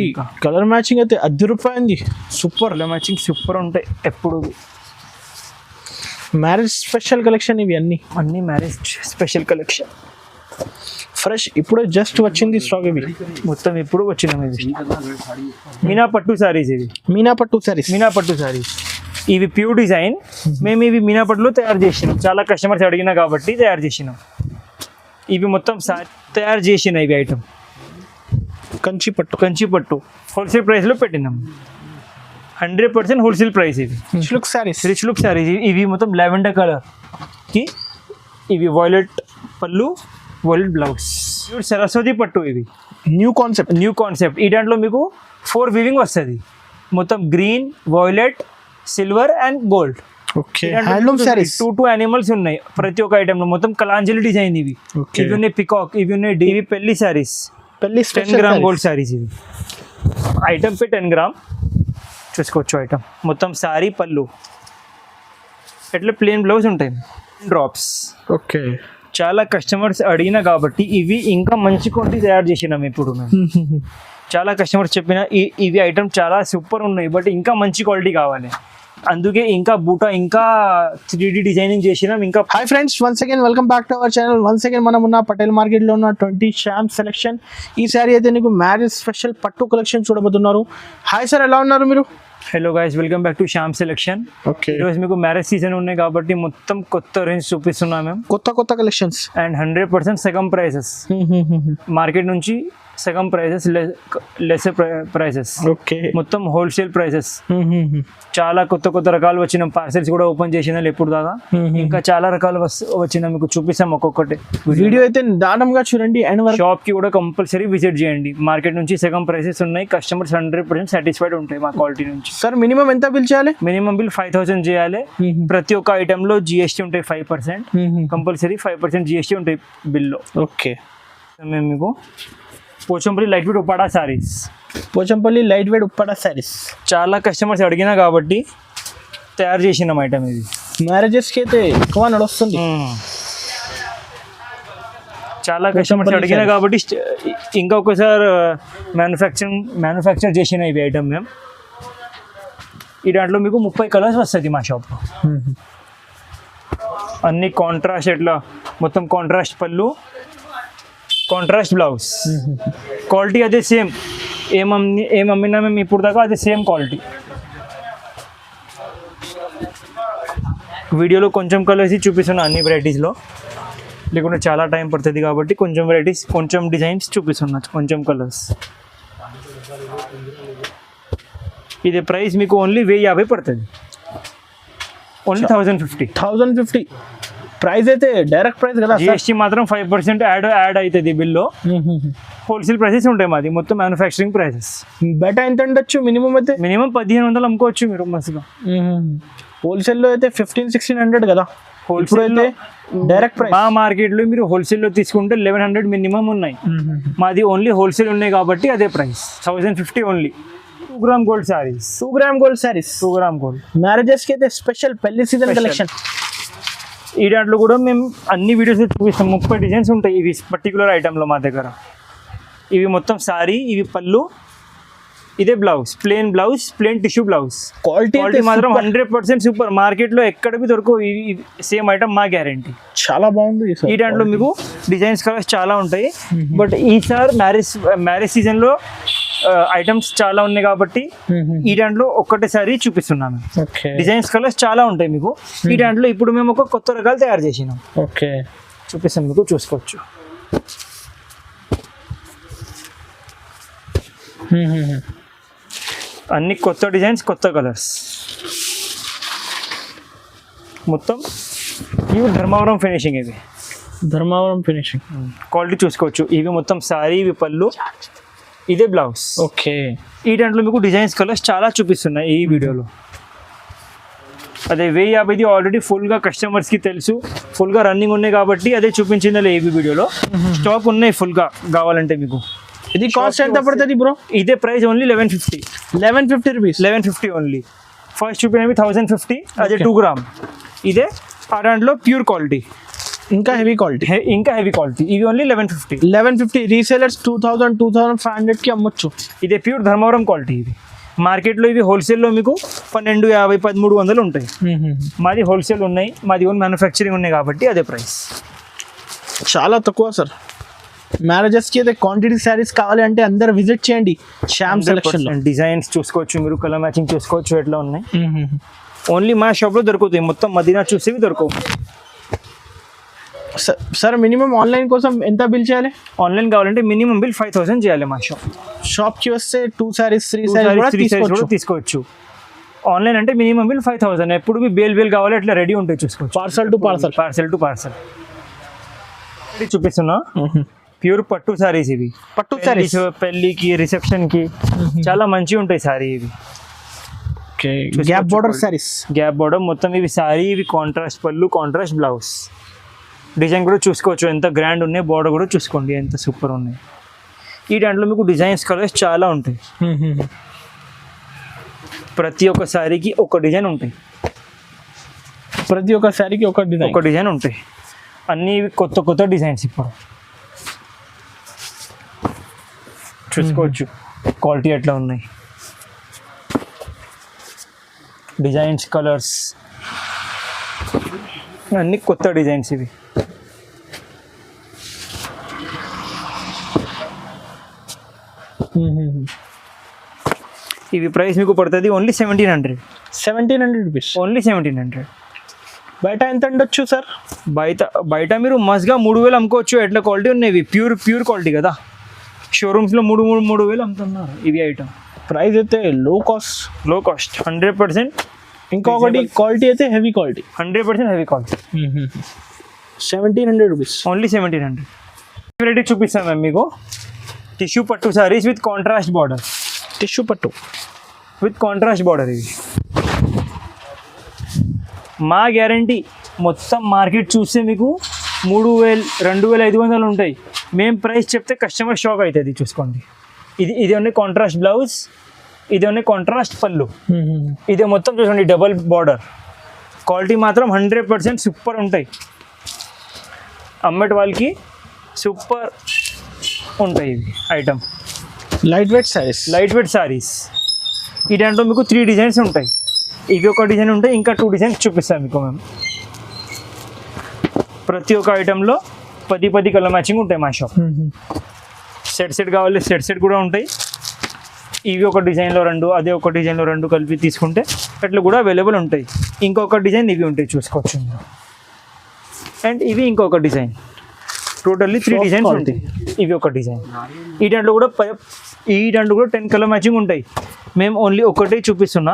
ఈ colour matching అయితే ₹10 super colour matching super ఉంటాయి ఎప్పుడు. మ్యారేజ్ స్పెషల్ కలెక్షన్ ఇవి అన్ని మ్యారేజ్ స్పెషల్ కలెక్షన్ ఫ్రెష్ ఇప్పుడే జస్ట్ వచ్చింది స్టాక్. ఇవి మొత్తం ఇప్పుడు వచ్చినాం. ఇది మీనా పట్టు సారీస్. ఇవి మీనా పట్టు సారీస్ ఇవి ప్యూర్ డిజైన్. మేము ఇవి మీనా పట్టులో తయారు చేసినాం. చాలా కస్టమర్స్ అడిగినా కాబట్టి తయారు చేసినాం. ఇవి మొత్తం తయారు చేసిన ఇవి ఐటమ్ కంచి పట్టు హోల్సేల్ ప్రైస్లో పెట్టినాం. 100% హోల్సేల్ ప్రైస్. ఇవి రిచ్ లుక్ సారీస్. ఇవి మొత్తం లావెండర్ కలర్కి ఇవి వైలెట్ పళ్ళు, వైలెట్ బ్లౌజ్. సరస్వతి పట్టు. ఇవి న్యూ కాన్సెప్ట్. ఈ దాంట్లో మీకు 4 వీవింగ్ వస్తుంది. మొత్తం green, violet, silver and gold. Handloom saris. 2 animals ఉన్నాయి ప్రతి ఒక్క ఐటమ్ లో. మొత్తం కలాంజలి డిజైన్. ఇవి ఉన్నాయి పికాక్. ఇవి ఉన్నాయి ఇవి పెళ్లి సారీస్. 10 gram gold saris. ఇవి ఐటమ్ పే 10 గ్రామ్ చూసుకోవచ్చు. ఐటమ్ మొత్తం సారీ, పళ్ళు ఎట్లా ప్లేన్ బ్లౌజ్ ఉంటాయి. డ్రాప్స్. ఓకే, చాలా కస్టమర్స్ అడిగినా కాబట్టి ఇవి ఇంకా మంచి క్వాలిటీ తయారు చేసినాం ఇప్పుడు మేము. చాలా కస్టమర్స్ చెప్పిన ఇవి ఐటమ్ చాలా సూపర్ ఉన్నాయి, బట్ ఇంకా మంచి క్వాలిటీ కావాలి. అందుకే ఇంకా బూటా ఇంకా 3D డిజైనింగ్ చేసినాం. ఇంకా hi friends, once again welcome back to our channel. Once again మనం ఉన్న పటేల్ మార్కెట్లో ఉన్న 20 శ్యామ్ సెలెక్షన్. ఈ సారీ అయితే నీకు మ్యారేజ్ స్పెషల్ పట్టు కలెక్షన్ చూడబోతున్నారు. హాయ్ సార్, ఎలా ఉన్నారు మీరు? Hello guys, welcome back to Shyam selection. Okay, ఈరోజు మీకు మ్యారేజ్ సీజన్ ఉన్నాయి కాబట్టి మొత్తం కొత్త రేంజ్ చూపిస్తున్నాం మేము. కొత్త కలెక్షన్స్ అండ్ 100% సగం ప్రైసెస్. మార్కెట్ నుంచి సగం ప్రైసెస్, లెసర్ ప్రైసెస్. ఓకే, మొత్తం హోల్సేల్ ప్రైసెస్. చాలా కొత్త రకాలు వచ్చిన పార్సెల్స్ కూడా ఓపెన్ చేసిన ఎప్పుడు దాకా. ఇంకా చాలా రకాలు వచ్చిన మీకు చూపిస్తాం ఒక్కొక్కటి. వీడియో అయితే దానంగా చూడండి. అండ్ షాప్ కి కూడా కంపల్సరీ విజిట్ చేయండి. మార్కెట్ నుంచి సగం ప్రైసెస్ ఉన్నాయి. కస్టమర్స్ 100% సాటిస్ఫైడ్ ఉంటాయి మా క్వాలిటీ నుంచి. సార్, మినిమం ఎంత బిల్ చేయాలి? మినిమం బిల్ 5000 చేయాలి. ప్రతి ఒక్క ఐటమ్ లో GST ఉంటాయి 5%. కంపల్సరీ 5% GST ఉంటాయి బిల్లో. ఓకే, మేము మీకు పోచంపల్లి లైట్ వెయిట్ ఉప్పాడ సారీస్ చాలా కస్టమర్స్ అడిగినా కాబట్టి తయారు చేసిన ఐటమ్. ఇది మ్యారేజెస్కి అయితే ఎక్కువ నడుస్తుంది. చాలా కస్టమర్స్ అడిగినా కాబట్టి ఇంకా ఒకసారి మ్యానుఫ్యాక్చర్ చేసిన ఇవి ఐటమ్ మేము. ఈ దాంట్లో మీకు 30 కలర్స్ వస్తుంది మా షాప్లో. అన్ని కాంట్రాస్ట్. ఎట్లా మొత్తం కాంట్రాస్ట్ పళ్ళు, కాంట్రాస్ట్ బ్లౌజ్. క్వాలిటీ అదే సేమ్. ఏం అమ్మినా మేము ఇప్పుడు దాకా అదే సేమ్ క్వాలిటీ. వీడియోలో కొంచెం కలర్స్ చూపిస్తున్నా అన్ని వెరైటీస్లో, లేకుంటే చాలా టైం పడుతుంది కాబట్టి కొంచెం వెరైటీస్, కొంచెం డిజైన్స్ చూపిస్తున్నా, కొంచెం కలర్స్. ఇది ప్రైస్ మీకు ఓన్లీ 1050 పడుతుంది. Only 1050 price. అయితే డైరెక్ట్ ప్రైస్ కదా. GST మాత్రం 5% యాడ్ అవుతుంది బిల్లో. హోల్సేల్ ప్రైసెస్ ఉంటాయి మాది. మొత్తం మ్యానుఫ్యాక్చరింగ్ ప్రైసెస్. బయట ఎంత ఉండొచ్చు? మినిమం అయితే మినిమం 1500 అమ్ముకోవచ్చు మీరు మస్తుగా. హోల్సేల్లో అయితే 1500-1600 కదా. హోల్సేల్ అయితే డైరెక్ట్ ప్రైస్. మా మార్కెట్లో మీరు హోల్సేల్లో తీసుకుంటే 1100 మినిమం ఉన్నాయి. మాది ఓన్లీ హోల్సేల్ ఉన్నాయి కాబట్టి అదే price 1050 only. 2 gram gold saris. 2 gram gold మ్యారేజెస్కి అయితే స్పెషల్ పెళ్లి సీజన్ కలెక్షన్. ఈ దాంట్లో కూడా మేము అన్ని వీడియోస్ చూపిస్తాం. 30 డిజైన్స్ ఉంటాయి ఇవి పర్టికులర్ ఐటెంలో మా దగ్గర. ఇవి మొత్తం సారీ, ఇవి పళ్ళు, ఇదే blouse, plain tissue blouse. Quality మాత్రం 100% సూపర్. మార్కెట్లో ఎక్కడ బి దొరకవు సేమ్ ఐటమ్, మా గ్యారంటీ. చాలా బాగుంది. ఈ దాంట్లో మీకు డిజైన్స్ కలర్స్ చాలా ఉంటాయి. బట్ ఈసారి మ్యారేజ్ సీజన్లో ఐటమ్స్ చాలా ఉన్నాయి కాబట్టి ఈ దాంట్లో ఒక్కటేసారి చూపిస్తున్నాను. డిజైన్స్ కలర్స్ చాలా ఉంటాయి మీకు. ఈ దాంట్లో ఇప్పుడు మేము ఒక కొత్త రకాలు తయారు చేసినాం. ఓకే, చూపిస్తాం మీకు, చూసుకోవచ్చు. అన్ని కొత్త డిజైన్స్, కొత్త కలర్స్. మొత్తం ఇవి ధర్మవరం ఫినిషింగ్. క్వాలిటీ చూసుకోవచ్చు. ఇవి మొత్తం సారీ, ఇవి పళ్ళు, ఇదే బ్లౌజ్. ఓకే, ఈ దాంట్లో మీకు డిజైన్స్ కలర్స్ చాలా చూపిస్తున్నాయి ఈ వీడియోలో. అదే 1050 ఆల్రెడీ ఫుల్గా కస్టమర్స్కి తెలుసు, ఫుల్గా రన్నింగ్ ఉన్నాయి కాబట్టి అదే చూపించింది ఈ వీడియోలో. స్టాక్ ఉన్నాయి ఫుల్గా కావాలంటే మీకు. ఇది కాస్ట్ ఎంత పడుతుంది బ్రో? ఇదే price only 1150 rupees. 1150 only. First చూపినవి 1050. అదే 2 గ్రామ్. ఇదే ఆ దాంట్లో ప్యూర్ క్వాలిటీ. ఇంకా హెవీ క్వాలిటీ. ఇంకా హెవీ క్వాలిటీ. ఇవి ఓన్లీ 1150. 1150 రీసేలర్స్ 2500 కి అమ్మొచ్చు. ఇదే ప్యూర్ ధర్మవరం క్వాలిటీ. ఇది మార్కెట్లో ఇవి హోల్సేల్లో మీకు 1250 1300 ఉంటాయి. మాది హోల్సేల్ ఉన్నాయి, మాది ఓన్ మ్యానుఫ్యాక్చరింగ్ ఉన్నాయి కాబట్టి అదే ప్రైస్. చాలా తక్కువ సార్. మ్యారేజెస్కి అయితే క్వాంటిటీ శారీస్ కావాలి అంటే అందరు విజిట్ చేయండి శ్యామ్ సెలక్షన్లో. డిజైన్స్ చూసుకోవచ్చు మీరు, కలర్ మ్యాచింగ్ చూసుకోవచ్చు ఎట్లా ఉన్నాయి. ఓన్లీ మా షాప్లో దొరుకుతాయి, మొత్తం మదీనా చూసేవి దొరకవు. సార్ మినిమం ఆన్లైన్ కోసం ఎంత బిల్ చేయాలి? ఆన్లైన్ కావాలంటే మినిమం బిల్ 5000 చేయాలి. మా షాప్కి వస్తే 2 సారీస్ 3 సారీస్ కూడా తీసుకోవచ్చు. ఆన్లైన్ అంటే మినిమం బిల్ 5000. ఎప్పుడు మీ బేల్ కావాలి అట్లా రెడీ ఉంటాయి చూసుకోవచ్చు. పార్సల్ టు పార్సల్ చూపిస్తున్నా. ప్యూర్ పట్టు సారీస్ ఇవి. పట్టు సారీస్ పెళ్ళికి, రిసెప్షన్కి చాలా మంచిగా ఉంటాయి సారీ ఇవి. Gap border saris. Gap border మొత్తం ఇవి సారీ. ఇవి కాంట్రాస్ట్ పళ్ళు, కాంట్రాస్ట్ బ్లౌజ్. డిజైన్ కూడా చూసుకోవచ్చు ఎంత గ్రాండ్ ఉన్నాయి. బోర్డర్ కూడా చూసుకోండి ఎంత సూపర్ ఉన్నాయి. ఈ దాంట్లో మీకు డిజైన్స్, కలర్స్ చాలా ఉంటాయి. ప్రతి ఒక్క సారీకి ఒక డిజైన్ ఉంటాయి. ప్రతి ఒక్క సారీకి ఒక డిజైన్ ఉంటాయి. అన్నీ కొత్త డిజైన్స్ ఇప్పుడు చూసుకోవచ్చు. క్వాలిటీ ఎట్లా ఉన్నాయి, డిజైన్స్, కలర్స్ అన్నీ కొత్త డిజైన్స్ ఇవి. ఇవి ప్రైస్ మీకు పడుతుంది ఓన్లీ 1700 రూపీస్. ఓన్లీ 1700. బయట ఎంత ఉండొచ్చు సార్? బయట మీరు మస్ట్గా 3000 అమ్ముకోవచ్చు. ఎట్లా క్వాలిటీ ఉన్నాయి ఇవి, ప్యూర్ క్వాలిటీ కదా. షోరూమ్స్లో 3000 అమ్ముతున్నారు ఇవి ఐటమ్. ప్రైస్ అయితే లో కాస్ట్ 100%. ఇంకొకటి క్వాలిటీ అయితే heavy quality, 100% heavy quality. 1700 rupees. Only 1700. Variety చూపిస్తాను మ్యామ్ మీకు. టిష్యూ పట్టు saris with contrast border. Tissue పట్టు విత్ కాంట్రాస్ట్ బార్డర్. ఇవి మా గ్యారంటీ. మొత్తం మార్కెట్ చూస్తే మీకు 3000 2500 ఉంటాయి. మేము ప్రైస్ చెప్తే కస్టమర్ షాక్ అవుతుంది. చూసుకోండి, ఇది ఓన్లీ కాంట్రాస్ట్ బ్లౌజ్, ఇది ఓన్లీ కాంట్రాస్ట్ పళ్ళు, ఇది మొత్తం చూసుకోండి డబల్ బార్డర్. క్వాలిటీ మాత్రం 100% సూపర్ ఉంటాయి. అమ్మటి వాళ్ళకి సూపర్ ఉంటాయి ఇవి ఐటమ్. Light weight saris. ఈ దాంట్లో మీకు 3 డిజైన్స్ ఉంటాయి. ఇవి ఒక డిజైన్ ఉంటాయి, ఇంకా 2 డిజైన్స్ చూపిస్తాం మీకు మేము. ప్రతి ఒక్క ఐటెంలో 10 కలర్ మ్యాచింగ్ ఉంటాయి మా షాప్. సెట్ కావాలి, సెట్ కూడా ఉంటాయి. ఇవి ఒక డిజైన్లో 2, అదే ఒక డిజైన్లో 2 కలిపి తీసుకుంటే అట్లా కూడా అవైలబుల్ ఉంటాయి. ఇంకొక డిజైన్ ఇవి ఉంటాయి చూసుకోవచ్చు. అండ్ ఇవి ఇంకొక డిజైన్. టోటల్లీ 3 డిజైన్స్ ఉంటాయి. ఇవి ఒక డిజైన్. ఈ దాంట్లో కూడా 10 కలర్ మ్యాచింగ్ ఉంటాయి. మేము ఓన్లీ ఒకటే చూపిస్తున్నా,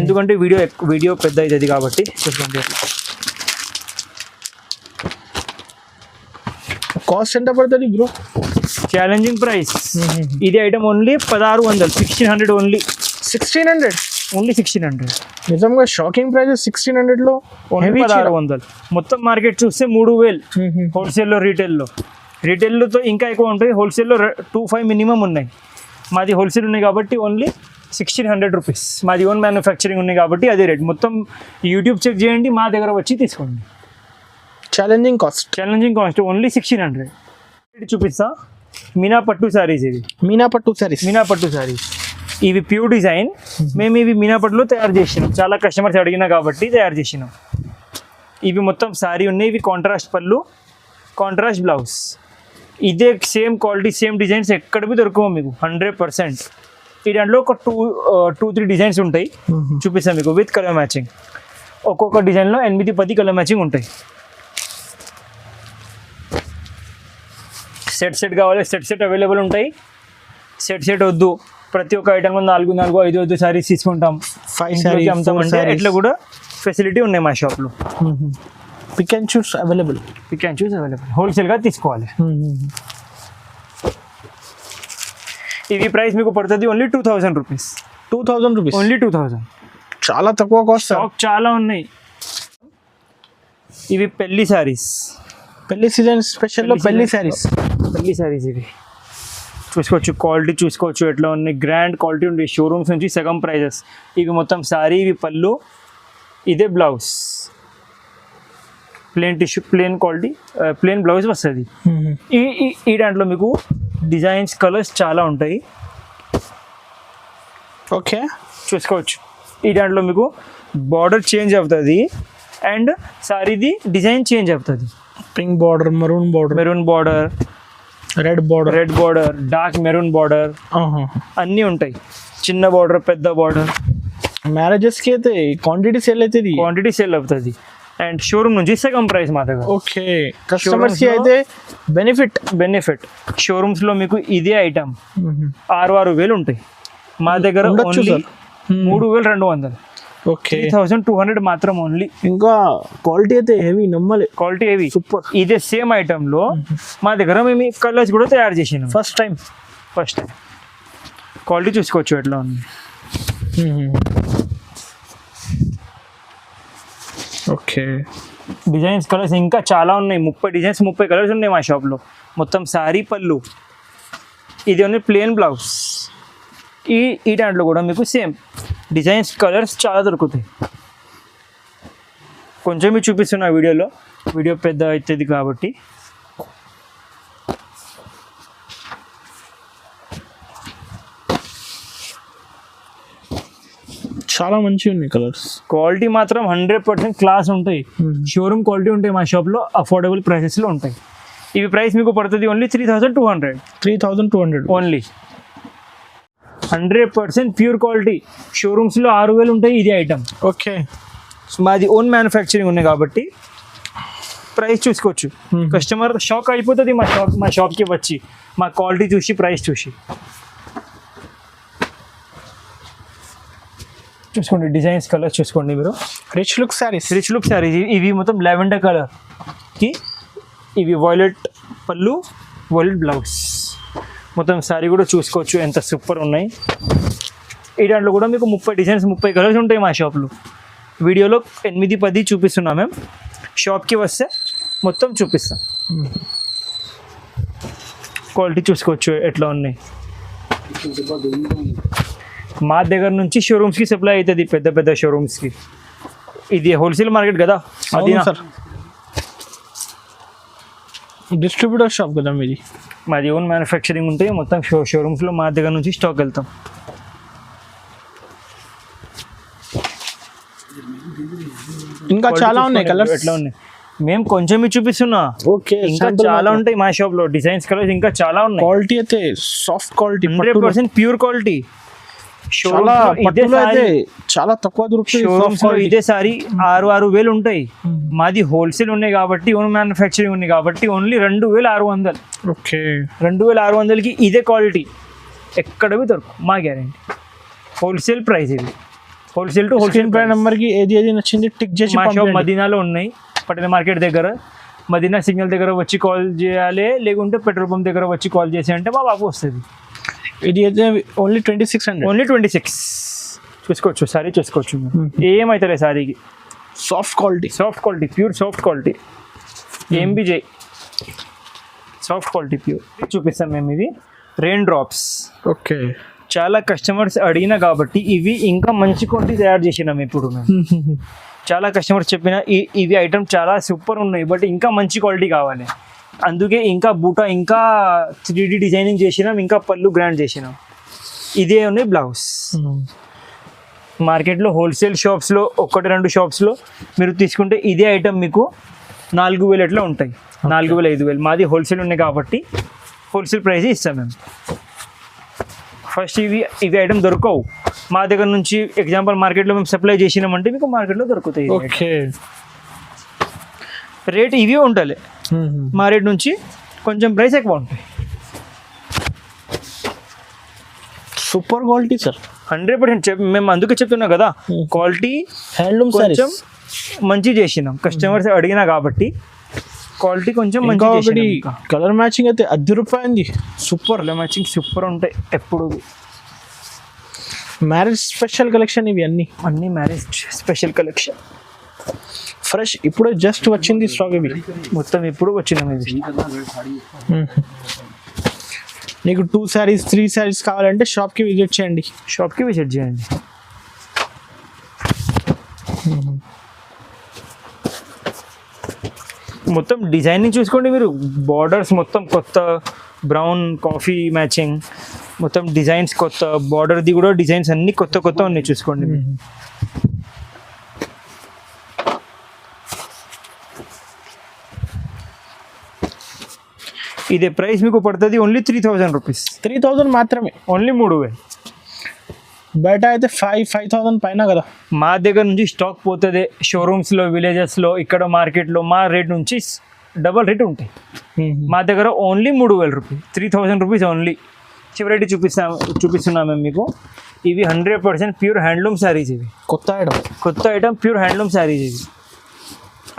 ఎందుకంటే వీడియో పెద్ద అవుతుంది కాబట్టి. చూసుకోండి, కాస్ట్ ఎంత పడుతుంది బ్రో? Challenging price. ఇది ఐటమ్ ఓన్లీ 1600. 1600 ఓన్లీ. 1600. నిజంగా షాకింగ్ ప్రైస్. 1600లో 1600. మొత్తం మార్కెట్ చూస్తే 3000 హోల్సేల్లో, రీటైల్లో ఇంకా ఎక్కువ ఉంటాయి. హోల్సేల్లో 2500 మినిమం ఉన్నాయి. మాది హోల్సేల్ ఉన్నాయి కాబట్టి ఓన్లీ 1600 రూపీస్. మాది ఓన్ మ్యానుఫ్యాక్చరింగ్ ఉన్నాయి కాబట్టి అదే రేట్. మొత్తం యూట్యూబ్ చెక్ చేయండి, మా దగ్గర వచ్చి తీసుకోండి. Challenging cost only 1600. చూపిస్తా. మీనా పట్టు సారీస్. ఇవి మీనా పట్టు సారీస్. ఇవి ప్యూర్ డిజైన్. మేము ఇవి మీనా పట్టులో తయారు చేసినాం. చాలా కస్టమర్స్ అడిగినా కాబట్టి తయారు చేసినాం. ఇవి మొత్తం సారీ ఉన్నాయి. ఇవి కాంట్రాస్ట్ పళ్ళు, కాంట్రాస్ట్ బ్లౌజ్. ఇదే సేమ్ క్వాలిటీ, సేమ్ డిజైన్స్ ఎక్కడ బి దొరకవు మీకు 100%. ఈ దాంట్లో ఒక 2-3 డిజైన్స్ ఉంటాయి, చూపిస్తాను మీకు విత్ కలర్ మ్యాచింగ్. ఒక్కొక్క డిజైన్లో 8-10 కలర్ మ్యాచింగ్ ఉంటాయి. సెట్ కావాలి, సెట్ అవైలబుల్ ఉంటాయి. సెట్ వద్దు, ప్రతి ఒక్క ఐటమ్ 4-5 సారీస్ తీసుకుంటాం, 5 సారీస్ అమ్ముతామంటే ఇట్లా కూడా ఫెసిలిటీ ఉన్నాయి మా షాప్లో. Pick and choose available. హోల్సేల్గా తీసుకోవాలి. ఇవి ప్రైస్ మీకు పడుతుంది ఓన్లీ 2000 రూపీస్. 2000 రూపీస్. ఓన్లీ 2000. చాలా తక్కువ కాస్ట్. స్టాక్ చాలా ఉన్నాయి. ఇవి పెళ్లి సారీస్. పెళ్లి సీజన్ స్పెషల్లో పెళ్లి సారీస్. ఇవి చూసుకోవచ్చు, క్వాలిటీ చూసుకోవచ్చు ఎట్లా ఉన్నాయి. గ్రాండ్ క్వాలిటీ ఉంది. షోరూమ్స్ నుంచి సగం ప్రైజెస్. ఇవి మొత్తం సారీ, ఇవి పళ్ళు, ఇదే blouse. Plain tissue, plain quality, plain blouse వస్తుంది. ఈ దాంట్లో మీకు డిజైన్స్, కలర్స్ చాలా ఉంటాయి, ఓకే. చూసుకోవచ్చు. ఈ దాంట్లో మీకు బార్డర్ చేంజ్ అవుతుంది అండ్ సారీది డిజైన్ చేంజ్ అవుతుంది. Pink border, maroon border, red border, dark maroon border అన్నీ ఉంటాయి. చిన్న బార్డర్, పెద్ద బార్డర్. మ్యారేజెస్కి అయితే క్వాంటిటీ సేల్ అవుతుంది అండ్ షోరూమ్ నుంచి సగం ప్రైస్ మా దగ్గర. ఓకే. కస్టమర్స్కి అయితే బెనిఫిట్ షోరూమ్స్లో మీకు ఇదే ఐటమ్ 6,000 ఉంటాయి, మా దగ్గర ఓన్లీ 3,200. ఓకే. 3,200 మాత్రం ఓన్లీ. ఇంకా క్వాలిటీ అయితే హెవీ, నమ్మలే. Quality heavy, super. ఇదే సేమ్ ఐటెంలో మా దగ్గర మేము కలర్స్ కూడా తయారు చేసినాం. ఫస్ట్ టైం క్వాలిటీ చూసుకోవచ్చు ఎట్లా ఉంది. ఓకే. డిజైన్స్, కలర్స్ ఇంకా చాలా ఉన్నాయి. 30 డిజైన్స్, 30 కలర్స్ ఉన్నాయి మా షాప్లో. మొత్తం శారీ పళ్ళు, ఇది ఓన్లీ ప్లేన్ బ్లౌజ్. ఈ దాంట్లో కూడా మీకు సేమ్ డిజైన్స్, కలర్స్ చాలా దొరుకుతాయి. కొంచెం మీరు చూపిస్తున్నా వీడియో పెద్ద అవుతుంది కాబట్టి. చాలా మంచిగా ఉన్నాయి కలర్స్. క్వాలిటీ మాత్రం 100% క్లాస్ ఉంటాయి. షోరూమ్ క్వాలిటీ ఉంటాయి మా షాప్లో, అఫోర్డబుల్ ప్రైసెస్లో ఉంటాయి. ఇవి ప్రైస్ మీకు పడుతుంది ఓన్లీ 3,200 ఓన్లీ. 100% pure quality. షోరూమ్స్లో 6,000 ఉంటాయి ఇది ఐటమ్. ఓకే. మాది ఓన్ మ్యానుఫ్యాక్చరింగ్ ఉన్నాయి కాబట్టి ప్రైస్ చూసుకోవచ్చు. కస్టమర్ షాక్ అయిపోతుంది మా షాప్కి వచ్చి, మా క్వాలిటీ చూసి, ప్రైస్ చూసి. చూసుకోండి డిజైన్స్, కలర్స్ చూసుకోండి మీరు. Rich look saris. ఇవి మొత్తం లావెండర్ కలర్కి, ఇవి వైలెట్ పళ్ళు, వైలెట్ బ్లౌజ్. మొత్తం శారీ కూడా చూసుకోవచ్చు ఎంత సూపర్ ఉన్నాయి. ఈ దాంట్లో కూడా మీకు 30 డిజైన్స్, 30 కలర్స్ ఉంటాయి మా షాప్లో. వీడియోలో 8-10 చూపిస్తున్నాం మేము. షాప్కి వస్తే మొత్తం చూపిస్తాం. క్వాలిటీ చూసుకోవచ్చు ఎట్లా ఉన్నాయి. మా దగ్గర నుంచి షోరూమ్స్కి సప్లై అవుతుంది, పెద్ద షోరూమ్స్కి. ఇది హోల్సేల్ మార్కెట్ కదా, డిస్ట్రిబ్యూటర్ షాప్ కదా మీది. మాది ఓన్ మ్యానుఫ్యాక్చరింగ్ ఉంటాయి, మొత్తం షోరూమ్స్లో మా దగ్గర నుంచి స్టాక్ వెళ్తాం. ఇంకా చాలా ఉన్నాయి కలర్స్. ఎట్లా ఉన్నాయి మేము కొంచెం చూపిస్తున్నా. ఓకే. ఇంకా చాలా ఉంటాయి మా షాప్లో డిజైన్స్, కలర్స్ ఇంకా చాలా ఉన్నాయి. క్వాలిటీ అయితే సాఫ్ట్ క్వాలిటీ, 100% ప్యూర్ క్వాలిటీ. చాలా తక్కువ దొరుకుతుంది. ఇదే సారీ 6,000 ఉంటాయి. మాది హోల్సేల్ ఉన్నాయి కాబట్టి, ఓన్ మ్యానుఫ్యాక్చరింగ్ ఉంది కాబట్టి ఓన్లీ 2,600. ఓకే. 2,600కి ఇదే క్వాలిటీ ఎక్కడ దొరుకు, మా గ్యారెంటీ. హోల్సేల్ ప్రైస్ ఇది. Wholesale to wholesale price. నెంబర్కి ఏది నచ్చింది టిక్ చేసి. మా షాప్ మదీనాలో ఉన్నాయి, పటేల్ మార్కెట్ దగ్గర. మదీనా సిగ్నల్ దగ్గర వచ్చి కాల్ చేయాలి, లేకుంటే పెట్రోల్ పంప్ దగ్గర వచ్చి కాల్ చేసి అంటే మా బాబు వస్తుంది. ఇది అయితే ఓన్లీ 2600. ఓన్లీ 26 చూసుకోవచ్చు. సారీ చూసుకోవచ్చు, ఏమైతే సారీకి. Soft quality, pure soft quality. MBJ soft quality pure. చూపిస్తాం మేము. ఇది రెయిన్ డ్రాప్స్. ఓకే. చాలా కస్టమర్స్ అడిగినా కాబట్టి ఇవి ఇంకా మంచి క్వాలిటీ తయారు చేసినాం ఇప్పుడు మేము. చాలా కస్టమర్స్ చెప్పిన ఇవి ఐటమ్ చాలా సూపర్ ఉన్నాయి, బట్ ఇంకా మంచి క్వాలిటీ కావాలి. అందుకే ఇంకా బూటా, ఇంకా 3D డిజైనింగ్ చేసినాం, ఇంకా పళ్ళు గ్రాండ్ చేసినాం. ఇదే ఉన్నాయి బ్లౌజ్. మార్కెట్లో హోల్సేల్ షాప్స్లో 1-2 షాప్స్లో మీరు తీసుకుంటే ఇదే ఐటమ్ మీకు 4,000 ఎట్లా ఉంటాయి, 4,000-5,000. మాది హోల్సేల్ ఉన్నాయి కాబట్టి హోల్సేల్ ప్రైస్ ఇస్తాం మేము. ఫస్ట్ ఇవి ఐటమ్ దొరకవు మా దగ్గర నుంచి. ఎగ్జాంపుల్ మార్కెట్లో మేము సప్లై చేసినామంటే మీకు మార్కెట్లో దొరుకుతాయి. ఓకే. రేట్ ఇవి ఉంటాయి, మా రేట్ నుంచి కొంచెం ప్రైస్ ఎక్కువ ఉంటాయి. Super quality sir. 100% మేము అందుకే చెప్తున్నాం కదా, క్వాలిటీ హ్యాండ్లూమ్ కొంచెం మంచి చేసినాం. కస్టమర్స్ అడిగినా కాబట్టి క్వాలిటీ కొంచెం మంచి. కలర్ మ్యాచింగ్ అయితే ₹10 సూపర్. కలర్ మ్యాచింగ్ సూపర్ ఉంటాయి ఎప్పుడు. మ్యారేజ్ స్పెషల్ కలెక్షన్ ఇవి అన్ని మ్యారేజ్ స్పెషల్ కలెక్షన్. ఫ్రెష్ ఇప్పుడే జస్ట్ వచ్చింది స్టాక్. ఇవి మొత్తం ఇప్పుడు వచ్చినాం. ఇది నీకు 2 sarees 3 sarees కావాలంటే షాప్కి విజిట్ చేయండి. మొత్తం డిజైనింగ్ చూసుకోండి మీరు, బార్డర్స్ మొత్తం కొత్త, బ్రౌన్ కాఫీ మ్యాచింగ్, మొత్తం డిజైన్స్ కొత్త, బార్డర్ది కూడా డిజైన్స్ అన్ని కొత్త కొత్త ఉన్నాయి చూసుకోండి మీరు. ఇదే ప్రైస్ మీకు పడుతుంది ఓన్లీ 3000 రూపీస్. 3000 మాత్రమే, ఓన్లీ 3000. బయట అయితే 5,000 పైన కదా. మా దగ్గర నుంచి స్టాక్ పోతుంది షోరూమ్స్లో, విలేజెస్లో, ఇక్కడ మార్కెట్లో మా రేట్ నుంచి డబల్ రేట్ ఉంటాయి. మా దగ్గర ఓన్లీ 3000 రూపీస్, 3000 రూపీస్ ఓన్లీ. చివరి చూపిస్తున్నాం మేము మీకు. ఇవి 100% ప్యూర్ హ్యాండ్లూమ్ శారీస్. ఇవి కొత్త ఐటమ్ ప్యూర్ హ్యాండ్లూమ్ శారీస్. ఇవి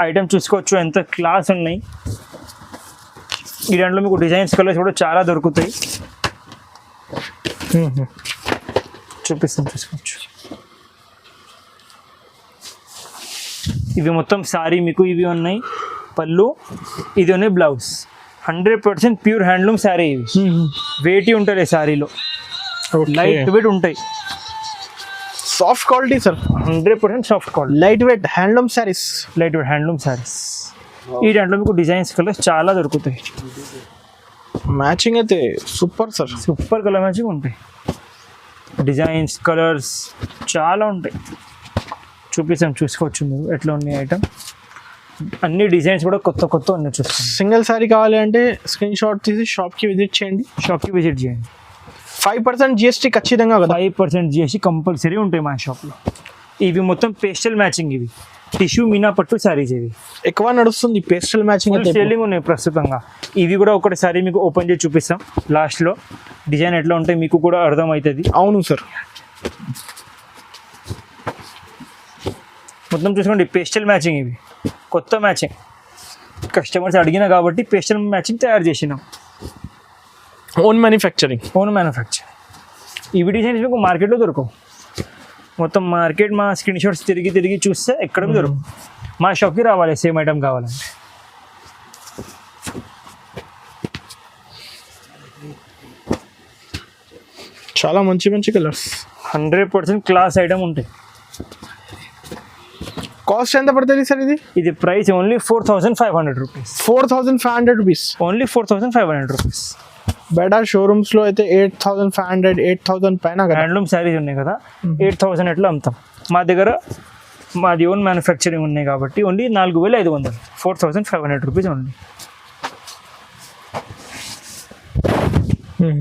ఐటమ్ చూసుకోవచ్చు ఎంత క్లాస్ ఉన్నాయి. ఈ దాంట్లో మీకు డిజైన్స్ కలర్స్ కూడా చాలా దొరుకుతాయి. చూసుకోవచ్చు. ఇవి మొత్తం సారీ మీకు ఇవి ఉన్నాయి, పళ్ళు ఇది ఉన్నాయి, బ్లౌజ్. 100% pure handloom sari. ఇవి వెయిట్ ఉంటుంది శారీలో, లైట్ వెయిట్ ఉంటాయి. Soft quality sir, 100% soft quality, light weight handloom saris. ఈ దాంట్లో మీకు డిజైన్స్ కలర్స్ చాలా దొరుకుతాయి. మ్యాచింగ్ అయితే super sir, super colour matching ఉంటాయి. డిజైన్స్ కలర్స్ చాలా ఉంటాయి. చూసుకోవచ్చు మీరు ఎట్లా ఉన్నాయి ఐటమ్. అన్ని డిజైన్స్ కూడా కొత్త ఉన్నాయి చూసుకోండి. సింగిల్ శారీ కావాలి అంటే స్క్రీన్ షాట్ తీసి షాప్కి విజిట్ చేయండి. 5% GST ఖచ్చితంగా కదా. 5% GST కంపల్సరీ ఉంటాయి మా షాప్లో. ఇవి మొత్తం పేస్టల్ మ్యాచింగ్. ఇవి టిష్యూ మీనా పట్టు శారీస్. ఇవి ఎక్కువ నడుస్తుంది పేస్టల్ మ్యాచింగ్, సేలింగ్ ఉన్నాయి ప్రస్తుతంగా. ఇవి కూడా ఒకటిసారి మీకు ఓపెన్ చేసి చూపిస్తాం లాస్ట్లో. డిజైన్ ఎట్లా ఉంటాయి మీకు కూడా అర్థమవుతుంది. అవును సార్. మొత్తం చూసుకోండి పేస్టల్ మ్యాచింగ్. ఇవి కొత్త మ్యాచింగ్, కస్టమర్స్ అడిగినా కాబట్టి పేస్టల్ మ్యాచింగ్ తయారు చేసినాం. Own manufacturing. ఇవి డిజైన్స్ మీకు మార్కెట్లో దొరకవు. మొత్తం మార్కెట్ మా స్క్రీన్ షాట్స్ తిరిగి చూస్తే ఎక్కడ దొరకవు. మా షాప్కి రావాలి సేమ్ ఐటమ్ కావాలంటే. చాలా మంచి కలర్స్, 100% క్లాస్ ఐటమ్ ఉంటాయి. కాస్ట్ ఎంత పడుతుంది సార్ ఇది? ఇది price only 4500 rupees. 4500 rupees, only 4500 rupees. బయట షోరూమ్స్లో అయితే 8500, 8000 పైన హ్యాండ్లూమ్ శారీస్ ఉన్నాయి కదా, 8000 ఎట్లా అమ్ముతాం. మా దగ్గర మాది ఓన్ మ్యానుఫ్యాక్చరింగ్ ఉన్నాయి కాబట్టి ఓన్లీ 4500, 4500 రూపీస్ ఓన్లీ.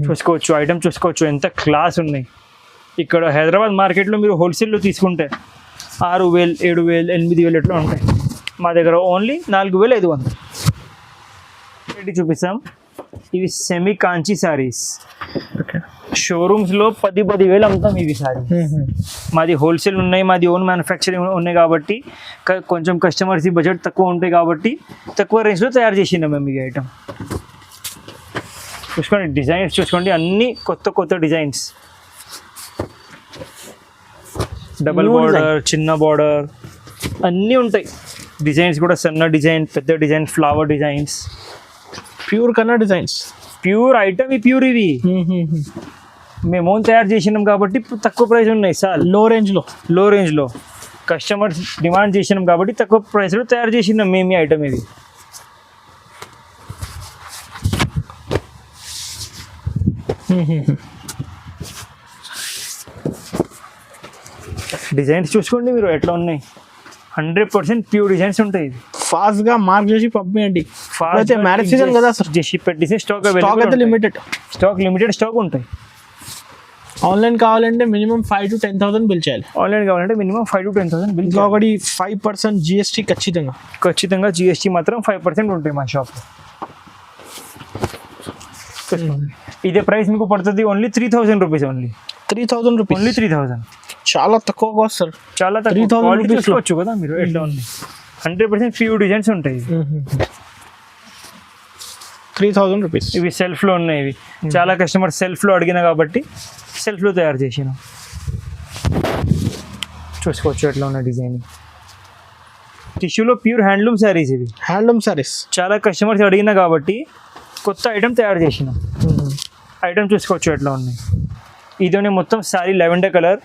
చూసుకోవచ్చు ఐటమ్, చూసుకోవచ్చు ఎంత క్లాస్ ఉన్నాయి. ఇక్కడ హైదరాబాద్ మార్కెట్లో మీరు హోల్సేల్లో తీసుకుంటే 6000, 7000, 8000 ఎట్లా ఉంటాయి. మా దగ్గర ఓన్లీ 4500. చూపిస్తాం. ఇవి సెమీ కాంచీ శారీస్. షోరూమ్స్లో 10,000 అమ్ముతాం ఇవి శారీ. మాది హోల్సేల్ ఉన్నాయి, మాది ఓన్ మ్యానుఫ్యాక్చరింగ్ ఉన్నాయి కాబట్టి కొంచెం కస్టమర్స్ బడ్జెట్ తక్కువ ఉంటాయి కాబట్టి తక్కువ రేంజ్లో తయారు చేసినాం మేము ఈ ఐటమ్. చూసుకోండి డిజైన్స్, చూసుకోండి అన్ని కొత్త డిజైన్స్. డబల్ బార్డర్, చిన్న బార్డర్ అన్నీ ఉంటాయి. డిజైన్స్ కూడా సన్న డిజైన్, పెద్ద డిజైన్, ఫ్లవర్ డిజైన్స్, ప్యూర్ కన్నా డిజైన్స్, ప్యూర్ ఐటమ్. ఇవి మేము ఓన్ తయారు చేసినాం కాబట్టి తక్కువ ప్రైస్ ఉన్నాయి సార్. లో రేంజ్లో కస్టమర్స్ డిమాండ్ చేసినాం కాబట్టి తక్కువ ప్రైస్లో తయారు చేసినాం మేము ఈ ఐటమ్. ఇది డిజైన్స్ చూసుకోండి మీరు ఎట్లా ఉన్నాయి. 100% ప్యూర్ డిజైన్స్ ఉంటాయి. ఫాస్ట్గా మార్క్ చేసి పంపించండి. అయితే మ్యారేజ్ సీజన్ కదా సార్, చేసి పెట్టేసి స్టాక్ లిమిటెడ్ స్టాక్ ఉంటాయి. ఆన్లైన్ కావాలంటే మినిమం 5,000 to 10,000 బిల్ చేయాలి. ఆన్లైన్ కావాలంటే మినిమం 5,000 to 10,000 బిల్. ఒకటి 5% GST ఖచ్చితంగా GST మాత్రం 5% ఉంటాయి మా షాప్లో. ఇదే ప్రైస్ మీకు పడుతుంది ఓన్లీ 3000 రూపీస్. ఓన్లీ 3000. చాలా తక్కువ కాస్ట్ సార్. చాలా తక్కువ. క్వాలిటీ చూసుకోవచ్చు కదా మీరు ఎట్లా ఉంది. 100% ప్యూర్ డిజైన్స్ ఉంటాయి. 3000 రూపీస్. ఇవి సెల్ఫ్లో ఉన్నాయి. ఇవి చాలా కస్టమర్ సెల్ఫ్లో అడిగిన కాబట్టి సెల్ఫ్లో తయారు చేసిన. చూసుకోవచ్చు ఎట్లా ఉన్న డిజైన్. టిష్యూలో ప్యూర్ హ్యాండ్లూమ్ శారీస్. ఇవి హ్యాండ్లూమ్ శారీస్ చాలా కస్టమర్స్ అడిగిన కాబట్టి కొత్త ఐటమ్ తయారు చేసినాం. ఐటమ్ చూసుకోవచ్చు ఎట్లా ఉన్నాయి. ఇదోనే మొత్తం శారీ లెవెండర్ కలర్.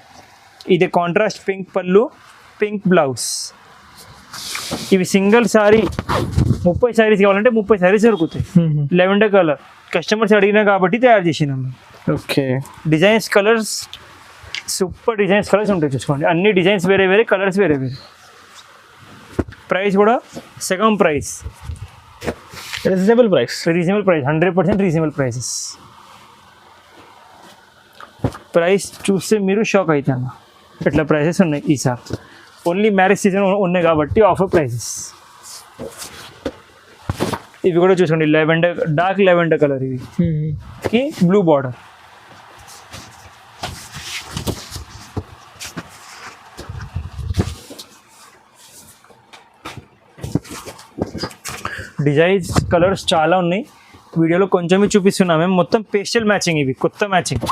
ఇది కాంట్రాస్ట్ పింక్ పళ్ళు, పింక్ బ్లౌజ్. ఇవి సింగిల్ శారీ 30 శారీస్ కావాలంటే 30 శారీస్ దొరుకుతాయి. లెవెండర్ కలర్ కస్టమర్స్ అడిగినా కాబట్టి తయారు చేసినాం. Okay. Designs colours super designs colours ఉంటాయి చూసుకోండి. అన్ని డిజైన్స్ వేరే వేరే, కలర్స్ వేరే వేరే. ప్రైస్ కూడా సగం price, reasonable price. 100% reasonable prices. Price చూస్తే మీరు షాక్ అవుతాను, ఎట్లా ప్రైసెస్ ఉన్నాయి ఈసారి. ఓన్లీ మ్యారేజ్ సీజన్ ఉన్నాయి కాబట్టి ఆఫర్ ప్రైసెస్. ఇవి కూడా చూసుకోండి, లెవెండర్, డార్క్ లెవెండర్ కలర్, ఇవి బ్లూ బార్డర్. డిజైన్స్ కలర్స్ చాలా ఉన్నాయి, వీడియోలో కొంచెమే చూపిస్తున్నాం మేము. మొత్తం పేస్టల్ మ్యాచింగ్, ఇవి కొత్త మ్యాచింగ్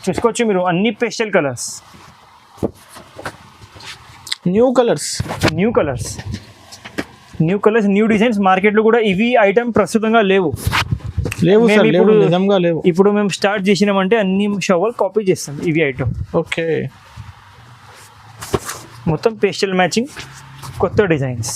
చూసుకోవచ్చు మీరు. అన్ని pastel colours, new colours, new designs. మార్కెట్లో కూడా ఇవి ఐటమ్ ప్రస్తుతంగా లేవు. నిజంగా లేవు. ఇప్పుడు మేము స్టార్ట్ చేసినామంటే అన్ని షాపులు కాపీ చేస్తాం ఇవి ఐటమ్. ఓకే. మొత్తం పేస్టల్ మ్యాచింగ్, కొత్త designs.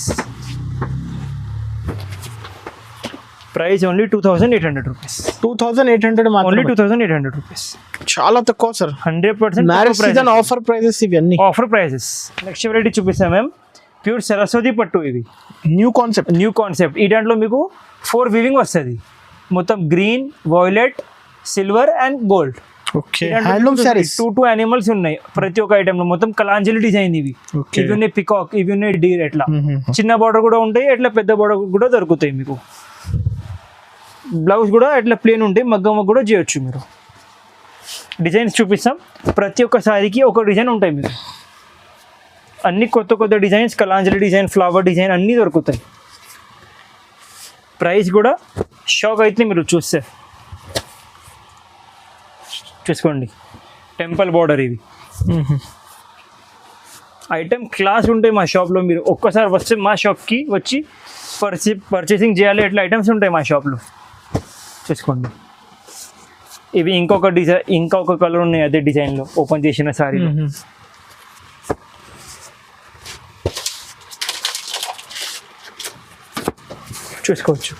Price only 2,800 rupees. 2,800 only 2,800 rupees. చాలా తక్కువ sir. 100% marriage season offer prices ఇవన్నీ. Offer prices. నెక్స్ట్ వెరైటీ చూపిస్తాం మేము, ప్యూర్ సరస్వతి పట్టు. ఇవి న్యూ కాన్సెప్ట్. ఈ దాంట్లో మీకు 4 వీవింగ్ వస్తుంది. మొత్తం green, violet, silver and gold. Okay. Handloom saris. 2 animals ఉన్నాయి ప్రతి ఒక్క ఐటమ్ లో. మొత్తం కలాంజలి డిజైన్ ఇవి. ఇవి ఉన్నాయి పికాక్, ఇవి ఉన్నాయి డీర్. ఎట్లా చిన్న బార్డర్ కూడా ఉంటాయి, ఎట్లా పెద్ద బార్డర్ కూడా దొరుకుతాయి మీకు. బ్లౌజ్ కూడా ఎట్లా ప్లేన్ ఉంటాయి, మగ్గమ్మ కూడా చేయొచ్చు మీరు. డిజైన్స్ చూపిస్తాం, ప్రతి ఒక్క సారీకి ఒక డిజైన్ ఉంటాయి మీకు. అన్ని కొత్త designs, Kalanjali design, flower design అన్నీ దొరుకుతాయి. ప్రైస్ కూడా షాక్ అయితే మీరు చూస్తే. చూసుకోండి, టెంపుల్ బార్డర్ ఇవి. ఐటమ్ క్లాస్ ఉంటాయి మా షాప్లో. మీరు ఒక్కసారి వస్తే మా షాప్కి వచ్చి పర్చేసింగ్ చేయాలి, ఎట్లా ఐటమ్స్ ఉంటాయి మా షాప్లో. చూసుకోండి, ఇవి ఇంకొక కలర్ ఉన్నాయి అదే డిజైన్లో ఓపెన్ చేసిన సారీ. చూసుకోవచ్చు.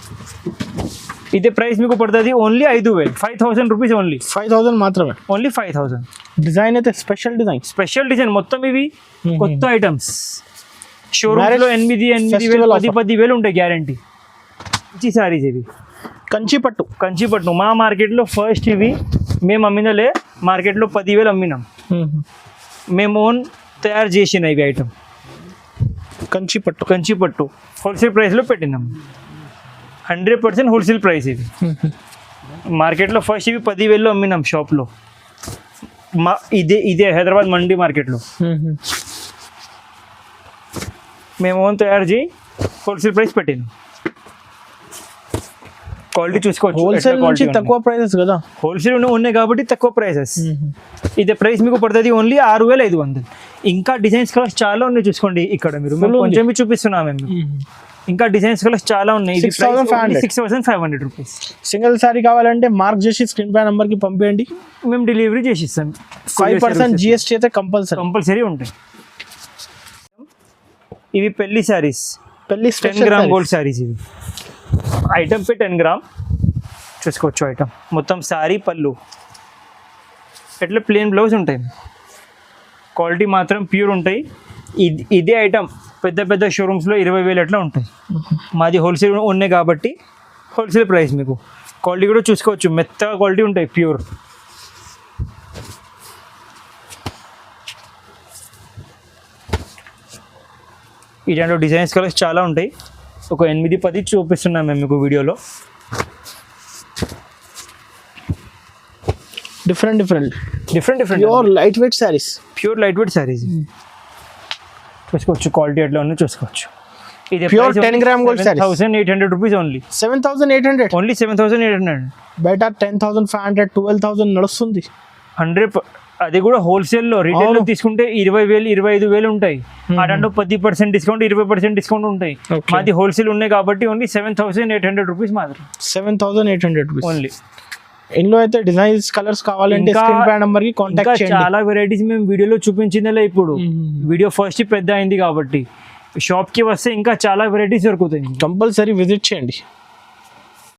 ఇదే ప్రైస్ మీకు పడుతుంది ఓన్లీ 5,000, 5,000 రూపీస్. ఓన్లీ 5,000 మాత్రమే. ఓన్లీ 5,000. డిజైన్ అయితే స్పెషల్ డిజైన్. మొత్తం ఇవి కొత్త ఐటమ్స్. షోరూమ్లో 8,000, 10,000 ఉంటాయి గ్యారంటీ. మంచి సారీస్ ఇవి. కంచిపట్టు మా మార్కెట్లో ఫస్ట్ ఇవి మేము అమ్మినలే. మార్కెట్లో 10,000 అమ్మినాం. మేము ఓన్ తయారు చేసిన ఇవి ఐటమ్. కంచిపట్టు హోల్సేల్ ప్రైస్లో పెట్టినాం. 100% హోల్సేల్ ప్రైస్ ఇది. మార్కెట్లో ఫస్ట్ ఇవి 10,000 అమ్మినాం షాప్లో. ఇదే హైదరాబాద్ మండి మార్కెట్లో మేము ఓన్ తయారు చేయి హోల్సేల్ ప్రైస్ పెట్టినాం. క్వాలిటీ చూసుకోవచ్చు. హోల్సేల్ నుంచి తక్కువ ప్రైసెస్ కదా. హోల్సేల్ ఉన్నాయి కాబట్టి తక్కువ ప్రైసెస్. ఇదే ప్రైస్ మీకు పడుతుంది ఓన్లీ 6,500. ఇంకా డిజైన్స్ కలర్స్ చాలా ఉన్నాయి చూసుకోండి. ఇక్కడ మీరు కొంచెం చూపిస్తున్నాం మేము. ఇంకా డిజైన్స్ కలర్స్ చాలా ఉన్నాయి. 6,500 రూపీస్. సింగిల్ సారీ కావాలంటే మార్క్ చేసి స్క్రీన్ పై నంబర్ కి పంపించండి, మేము డెలివరీ చేసి ఇస్తాం. 5% GST అయితే కంపల్సరీ ఉంటాయి. ఇవి పెళ్లి సారీస్, 10 గ్రామ్ గోల్డ్ సారీస్. ఇవి ఐటమ్ పే 10 గ్రామ్ చూసుకోవచ్చు. ఐటమ్ మొత్తం సారీ, పళ్ళు, ఎట్లా ప్లేన్ బ్లౌజ్ ఉంటాయి. క్వాలిటీ మాత్రం ప్యూర్ ఉంటాయి. ఇదే ఐటమ్ పెద్ద షోరూమ్స్లో 20,000 ఎట్లా ఉంటాయి. మాది హోల్సేల్ ఉన్నాయి కాబట్టి హోల్సేల్ ప్రైస్. మీకు క్వాలిటీ కూడా చూసుకోవచ్చు, మెత్తగా క్వాలిటీ ఉంటాయి, ప్యూర్. ఈ దాంట్లో డిజైన్స్ కలర్స్ చాలా ఉంటాయి. ఒక 8-10 చూపిస్తున్నాం మేము మీకు వీడియోలో. Different pure light weight saris చూసుకోవచ్చు. క్వాలిటీ ఎట్లా ఉందో చూసుకోవచ్చు. ఇది pure 10 gram gold sorry 1,800 rupees. Only 7,800. Only 7,800. బయట 10,500, 12,000 నడుస్తుంది. 100. అది కూడా హోల్సేల్లో. రిటైల్లో తీసుకుంటే 20,000, 25,000 ఉంటాయి. అటంటూ 10% డిస్కౌంట్, 20% డిస్కౌంట్ ఉంటాయి. మాది హోల్సేల్ ఉన్నాయి కాబట్టి ఓన్లీ 7,800 రూపీస్ మాత్రం. 7,800 రూపీస్ ఓన్లీ. ఇందులో అయితే డిజైన్స్ కలర్స్ కావాలంటే స్క్రీన్ పై నంబర్ కి కాంటాక్ట్ చేయండి. చాలా వెరైటీస్ మేము వీడియోలో చూపించిందలే. ఇప్పుడు వీడియో ఫస్ట్ పెద్ద అయింది కాబట్టి షాప్కి వస్తే ఇంకా చాలా వెరైటీస్ దొరుకుతాయి. కంపల్సరీ విజిట్ చేయండి.